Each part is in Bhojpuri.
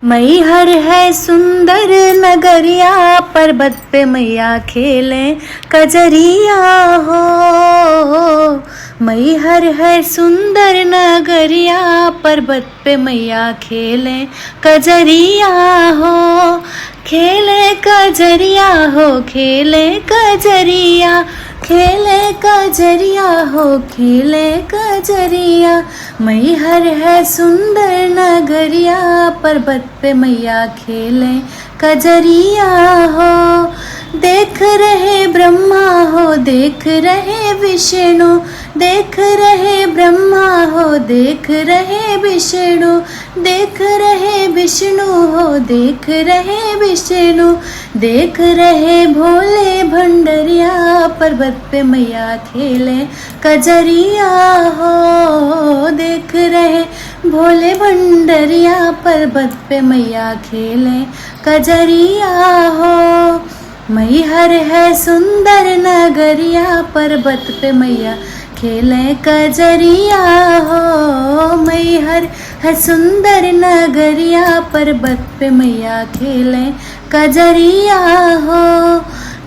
मैहर है सुंदर नगरिया, पर्वत पे मैया खेले कजरिया हो। मैहर है सुंदर नगरिया, पर्वत पे मैया खेले कजरिया हो। खेले कजरिया हो, खेले कजरिया, खेले कजरिया हो, खेले कजरिया। मैहर है सुंदर नगरिया, पर्वत पे मैया खेले कजरिया हो। देख रहे ब्रह्मा हो, देख रहे विष्णु, देख रहे ब्रह्मा हो, देख रहे विष्णु, देख रहे विष्णु हो, देख रहे विष्णु, देख रहे भोले भंडरिया, पर्वत पे मैया खेले कजरिया हो। देख रहे भोले भंडरिया, पर्वत पे मैया खेले कजरिया हो। मैहर है सुंदर नगरिया, पर्वत पे मैया खेले कजरिया हो। मैहर है सुंदर नगरिया, पर्वत पे मैया खेले कजरिया हो।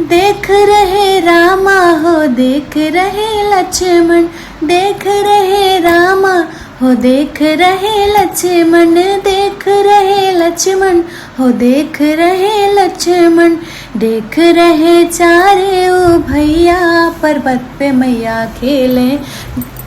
देख रहे रामा हो, देख रहे लक्ष्मण, देख रहे रामा हो, देख रहे लक्ष्मण, देख रहे लक्ष्मण हो, देख रहे लक्ष्मण, देख रहे चारे ओ भैया, पर्वत पे मैया खेले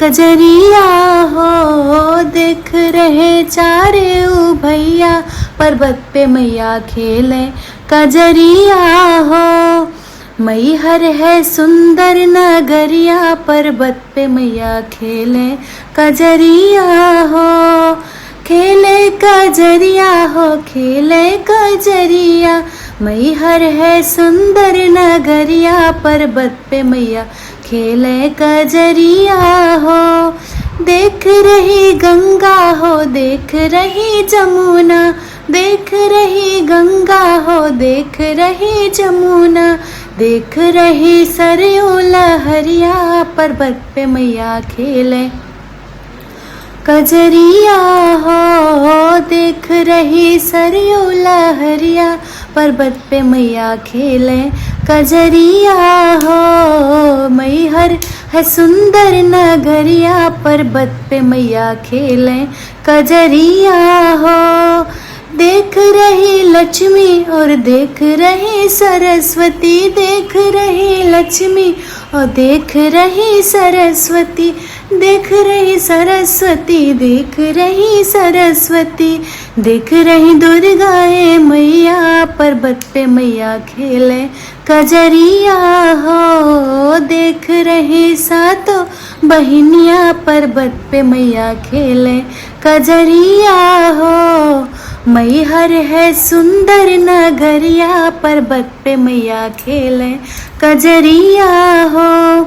कजरिया हो। देख रहे चारे ओ भैया, पर्वत पे मैया खेले कजरिया हो। मैहर है सुंदर नगरिया, पर्वत पे मैया खेले कजरिया हो। खेले कजरिया हो, खेले कजरिया। मैहर है सुंदर नगरिया, पर्वत पे मैया खेले कजरिया हो। देख रही गंगा हो, देख रही जमुना, देख रही गंगा हो, देख रही जमुना, देख रही सरयू लहरिया, पर्वत पे मैया खेले कजरिया हो। देख रही सरयू लहरिया, पर्वत पे मैया खेले कजरिया हो। मैहर है सुंदर नगरिया, पर्वत पे मैया खेले कजरिया हो। देख रही लक्ष्मी और देख रही सरस्वती, देख रही लक्ष्मी और देख रही सरस्वती, देख रही सरस्वती, देख रही सरस्वती, देख रही दुर्गाए मैया, पर्वत पे मैया खेले कजरिया हो। देख रही सातों बहिनिया, पर्वत पे मैया खेले कजरिया हो। मैहर है सुंदर नगरिया, पर्वत पे मैया खेले कजरिया हो।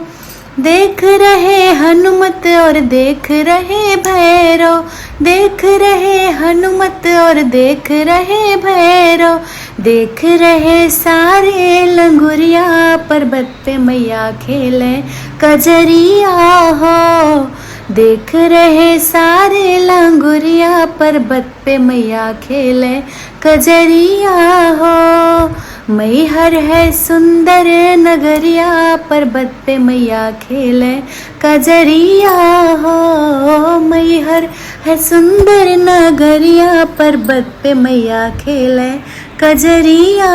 देख रहे हनुमत और देख रहे भैरव, देख रहे हनुमत और देख रहे भैरव, देख रहे सारे लंगुरिया, पर्वत पे मैया खेले कजरिया हो। देख रहे सारे लंगुरिया, पर्वत पे मैया खेले कजरिया हो। मैहर है सुंदर नगरिया, पर्वत पे मैया खेले कजरिया हो। मैहर है सुंदर नगरिया, पर्वत पे मैया खेले कजरिया